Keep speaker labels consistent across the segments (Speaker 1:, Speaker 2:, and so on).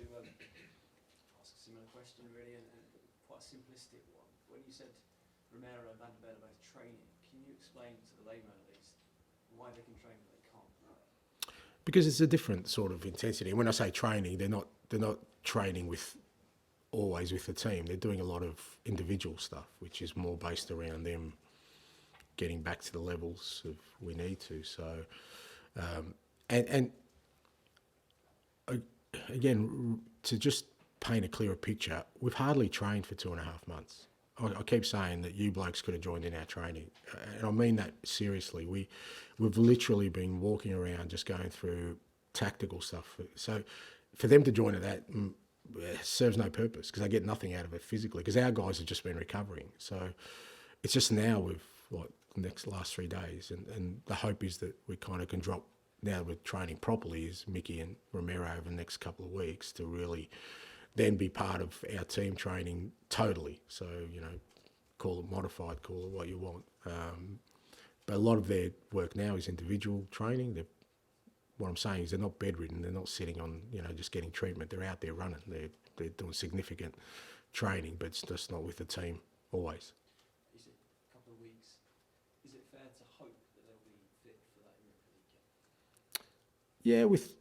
Speaker 1: to ask a similar question, really, and quite a simplistic one. When you said Romero and Van der Bellen are both training, can you explain to the layman at least why they can train but they can't?
Speaker 2: Because it's a different sort of intensity. And when I say training, they're not training always with the team. They're doing a lot of individual stuff, which is more based around them getting back to the levels of we need to. So, again, to just paint a clearer picture, we've hardly trained for 2.5 months. I keep saying that you blokes could have joined in our training, and I mean that seriously. We've literally been walking around just going through tactical stuff. So for them to join at that serves no purpose because they get nothing out of it physically because our guys have just been recovering. So it's just now with last 3 days, and the hope is that we kind of can drop now with training properly is Micky and Romero over the next couple of weeks to really then be part of our team training totally. So, call it modified, call it what you want. But a lot of their work now is individual training. What I'm saying is they're not bedridden. They're not sitting on, just getting treatment. They're out there running. They're doing significant training, but it's just not with the team always.
Speaker 1: You said a couple of weeks. Is it fair to hope that they'll be fit for that Europa League game?
Speaker 2: Yeah, with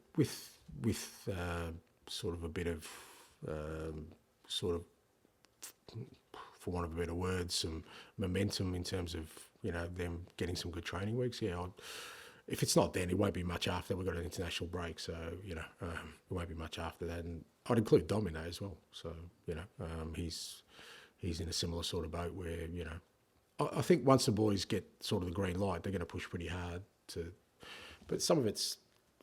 Speaker 2: sort of a bit of for want of a better word, some momentum in terms of them getting some good training weeks. Yeah, if it's not then, it won't be much after. We've got an international break, so it won't be much after that. And I'd include Domino as well. So he's in a similar sort of boat where I think once the boys get sort of the green light, they're going to push pretty hard to. But some of it's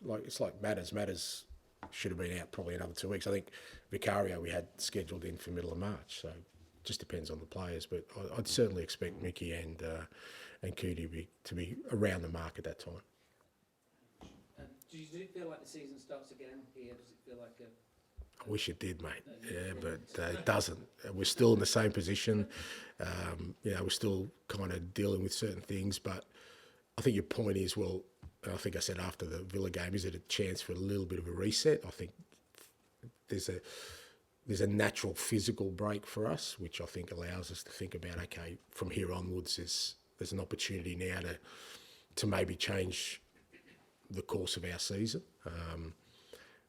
Speaker 2: like Matters. Matters should have been out probably another 2 weeks. I think Vicario we had scheduled in for middle of March, so it just depends on the players. But I'd certainly expect Micky and Cuti to be around the mark at that time.
Speaker 3: Does it feel like the season starts again here? Does it feel like
Speaker 2: I wish it did, mate. Yeah, but it doesn't. We're still in the same position. We're still kind of dealing with certain things. But I think your point is, well, I think I said after the Villa game, is it a chance for a little bit of a reset? I think there's a natural physical break for us, which I think allows us to think about, okay, from here onwards, there's an opportunity now to maybe change the course of our season.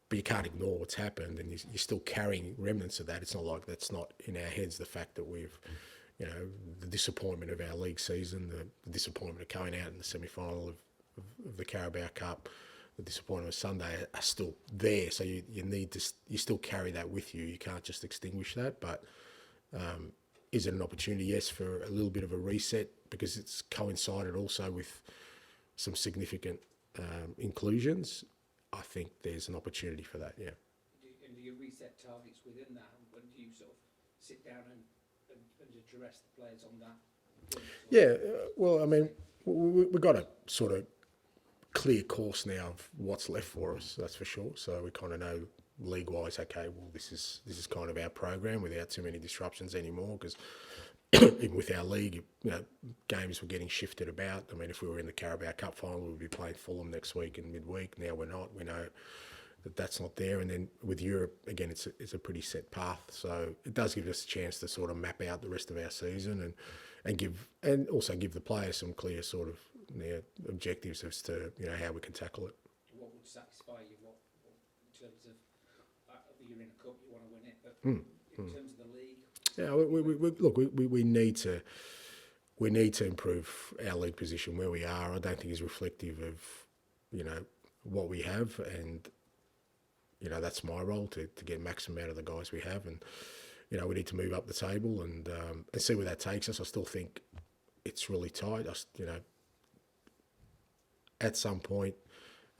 Speaker 2: But you can't ignore what's happened, and you're still carrying remnants of that. It's not like that's not in our heads, the fact that we've, the disappointment of our league season, the disappointment of coming out in the semi-final of the Carabao Cup, the disappointment of Sunday are still there. So you still carry that with you. You can't just extinguish that. But is it an opportunity? Yes, for a little bit of a reset, because it's coincided also with some significant inclusions. I think there's an opportunity for that, yeah.
Speaker 3: And do you reset targets within that? When do you sort of sit down and address the players on that?
Speaker 2: Yeah, well, I mean, we've got a sort of clear course now of what's left for us, that's for sure. So we kind of know league-wise, okay, well, this is kind of our program without too many disruptions anymore, because even with our league, games were getting shifted about. I mean, if we were in the Carabao Cup final, we would be playing Fulham next week in midweek. Now we're not. We know that that's not there. And then with Europe, again, it's a pretty set path. So it does give us a chance to sort of map out the rest of our season and also give the players some clear sort of objectives as to how we can tackle it.
Speaker 3: What would satisfy you? What in terms of you're in a cup, you want to win it, but in terms of the league.
Speaker 2: Yeah, we need to improve our league position where we are. I don't think is reflective of what we have, and that's my role to get maximum out of the guys we have, and we need to move up the table and see where that takes us. I still think it's really tight. At some point,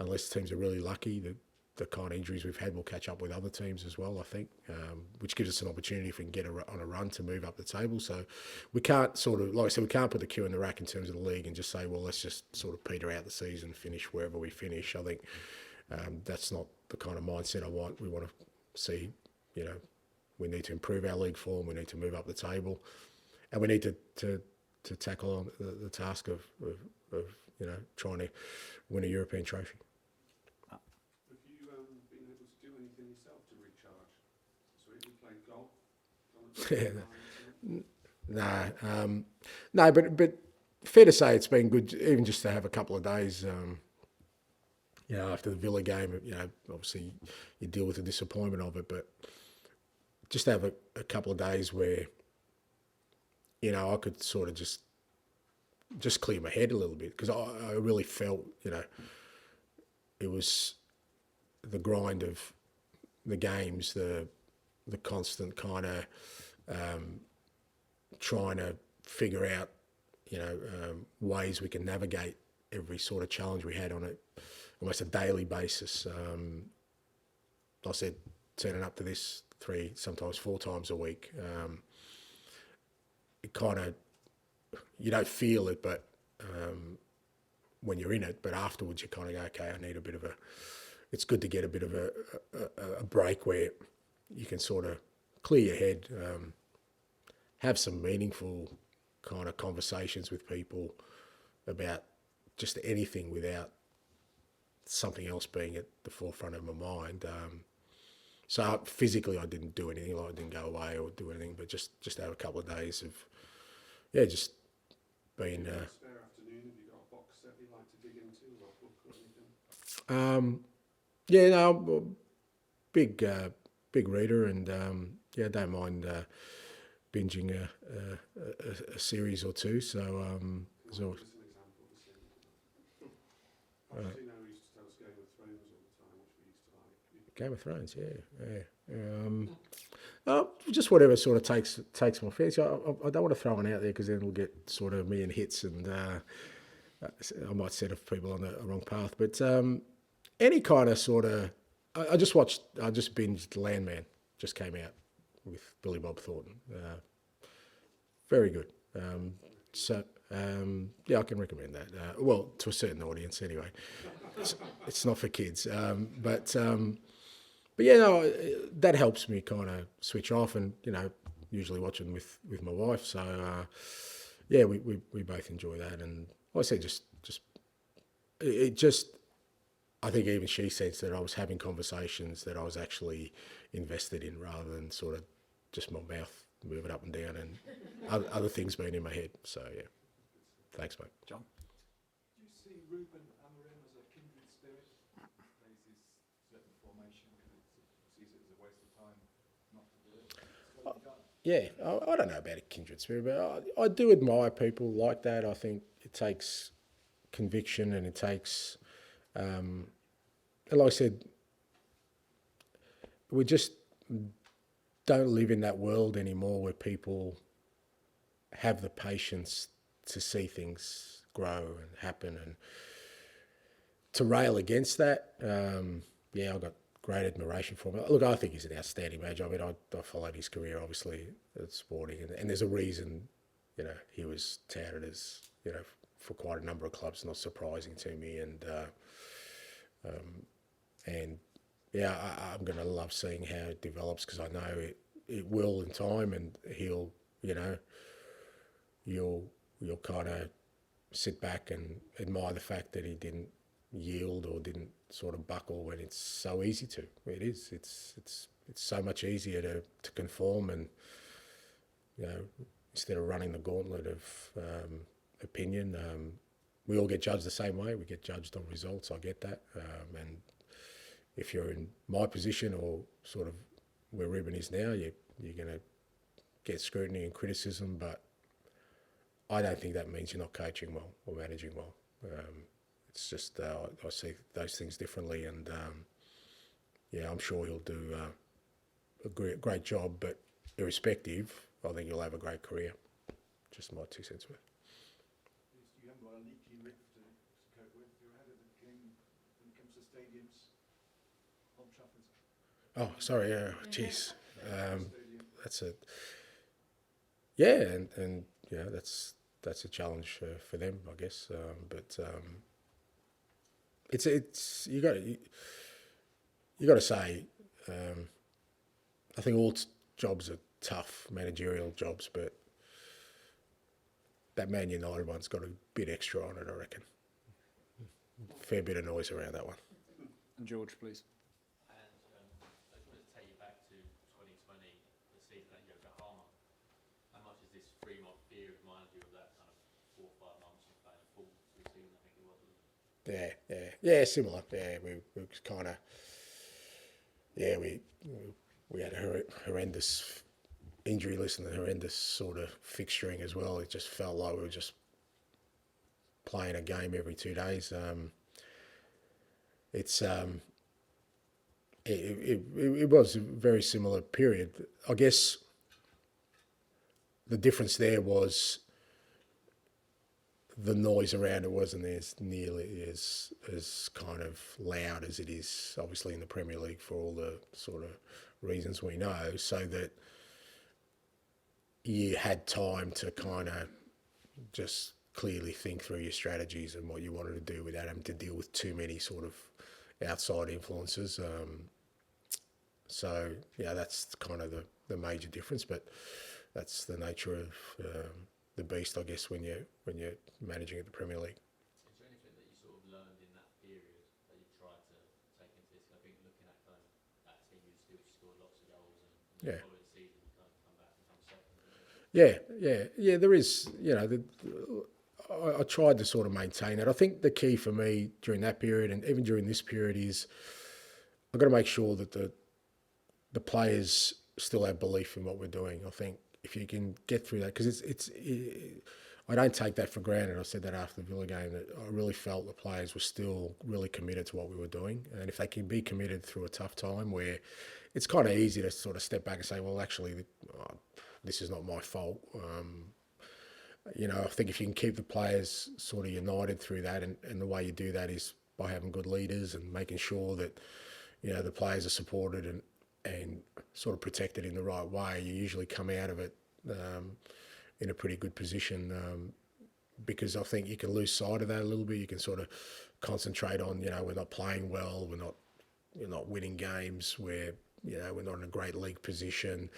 Speaker 2: unless teams are really lucky, the kind of injuries we've had will catch up with other teams as well, I think, which gives us an opportunity if we can get on a run to move up the table. So we can't like I said, we can't put the queue in the rack in terms of the league and just say, well, let's just sort of peter out the season, finish wherever we finish. I think that's not the kind of mindset I want. We want to see, we need to improve our league form, we need to move up the table, and we need to tackle on the task of trying to win a European trophy.
Speaker 4: Have you been able to do anything yourself to recharge? week. We played golf.
Speaker 2: No, but fair to say it's been good, even just to have a couple of days. You know, after the Villa game, you know, obviously you deal with the disappointment of it, but just to have a couple of days where, you know, I could sort of just clear my head a little bit, because I really felt, you know, it was the grind of the games, the constant kind of trying to figure out, you know, ways we can navigate every sort of challenge we had on it, almost a daily basis. I said, turning up to this 3, sometimes 4 times a week. It kind of, you don't feel it, but when you're in it, but afterwards you kind of go, okay, I need a bit of it's good to get a bit of a break where you can sort of clear your head, have some meaningful kind of conversations with people about just anything without something else being at the forefront of my mind. So physically I didn't do anything, like I didn't go away or do anything, but just have a couple of days of, yeah, just being...
Speaker 4: spare afternoon, have you got a box set you like to dig into, or a book or anything?
Speaker 2: Yeah, no, I'm a big reader, and yeah, I don't mind binging a series or two. So there's always...
Speaker 4: Give us an example of a series. Obviously, now we used to tell us Game of Thrones all the time, which we used to like.
Speaker 2: Game of Thrones, yeah. Just whatever sort of takes my fancy. I don't want to throw one out there because then it'll get sort of a million hits, and I might set off people on the wrong path. But any kind of sort of, I just binged Landman, just came out with Billy Bob Thornton. Very good. Yeah, I can recommend that. Well, to a certain audience anyway. It's not for kids, but yeah, no, that helps me kind of switch off, and you know, usually watching with my wife. So yeah, we both enjoy that, and like I said, I think even she sensed that I was having conversations that I was actually invested in, rather than sort of just my mouth moving up and down and other things being in my head. So yeah, thanks, mate.
Speaker 1: John?
Speaker 5: Do you see Ruben Amorim as a kindred spirit? Plays his certain formation because it sees it as a waste of time not to do it. So you can't.
Speaker 2: Yeah, I don't know about a kindred spirit, but I do admire people like that. I think it takes conviction, and it takes, like I said, we just don't live in that world anymore where people have the patience to see things grow and happen, and to rail against that. Yeah, I've got great admiration for him. Look, I think he's an outstanding manager. I mean, I followed his career, obviously, at Sporting, and there's a reason, you know, he was touted as, you know, for quite a number of clubs, not surprising to me. And yeah, I'm going to love seeing how it develops, because I know it will in time, and he'll, you know, you'll kind of sit back and admire the fact that he didn't yield or didn't sort of buckle when it's so easy to. It is. It's so much easier to conform, and you know, instead of running the gauntlet of opinion. We all get judged the same way. We get judged on results. I get that. And if you're in my position, or sort of where Ruben is now, you're going to get scrutiny and criticism, but I don't think that means you're not coaching well or managing well. It's just I see those things differently, and yeah, I'm sure he'll do a great job, but irrespective, I think he'll have a great career. Just my 2 cents worth.
Speaker 5: You haven't got a leaky roof to cope with. You're ahead of the game when it comes to stadiums. Old Trafford.
Speaker 2: Oh, sorry. Jeez. That's a... Yeah, and you know, that's a challenge for them, I guess. But it's you got to say, I think all jobs are tough, managerial jobs, but that Man United one's got a bit extra on it, I reckon. Fair bit of noise around that one.
Speaker 1: And George, please.
Speaker 6: And I just wanted to take you back to 2020 season at Yokohama. How much is this 3-month period remind you of that kind of 4 or 5 months of playing full season? I think it was.
Speaker 2: Yeah, similar. Yeah, we kind of, we had a horrendous injury list and a horrendous sort of fixturing as well. It just felt like we were just playing a game every 2 days. It was a very similar period. I guess the difference there was the noise around it wasn't as nearly as kind of loud as it is obviously in the Premier League for all the sort of reasons we know, so that you had time to kind of just clearly think through your strategies and what you wanted to do without having to deal with too many sort of outside influences. So yeah, that's kind of the major difference, but that's the nature of the beast, I guess, when you're managing at the Premier League.
Speaker 6: Is there anything that you sort of learned in that period that you tried to take into this? I think looking at kind of that team, you still scored lots of goals, and the following season you kind of come back and come second.
Speaker 2: Yeah. There is, I tried to sort of maintain that. I think the key for me during that period and even during this period is I've got to make sure that the players still have belief in what we're doing. I think if you can get through that, because I don't take that for granted. I said that after the Villa game, that I really felt the players were still really committed to what we were doing. And if they can be committed through a tough time where it's kind of easy to sort of step back and say, well, actually, this is not my fault. I think if you can keep the players sort of united through that, and the way you do that is by having good leaders and making sure that, the players are supported and sort of protected in the right way, you usually come out of it in a pretty good position, because I think you can lose sight of that a little bit. You can sort of concentrate on, we're not playing well, we're not winning games, we're not in a great league position,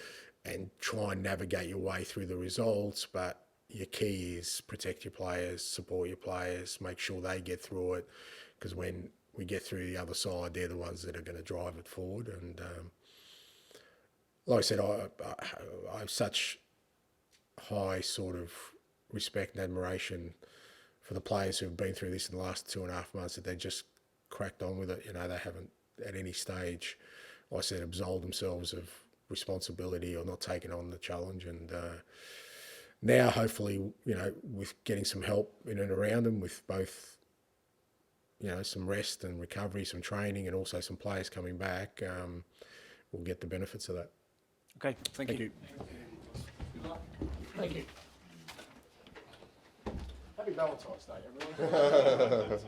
Speaker 2: and try and navigate your way through the results. But your key is protect your players, support your players, make sure they get through it, because when we get through the other side, they're the ones that are going to drive it forward. And like I said, I have such high sort of respect and admiration for the players who've been through this in the last 2.5 months, that they just cracked on with it. They haven't at any stage, like I said, absolved themselves of responsibility or not taken on the challenge. And now, hopefully, with getting some help in and around them, with both, some rest and recovery, some training, and also some players coming back, we'll get the benefits of that.
Speaker 1: Okay, thank you.
Speaker 3: Good luck.
Speaker 2: Thank you. Happy Valentine's Day, everyone.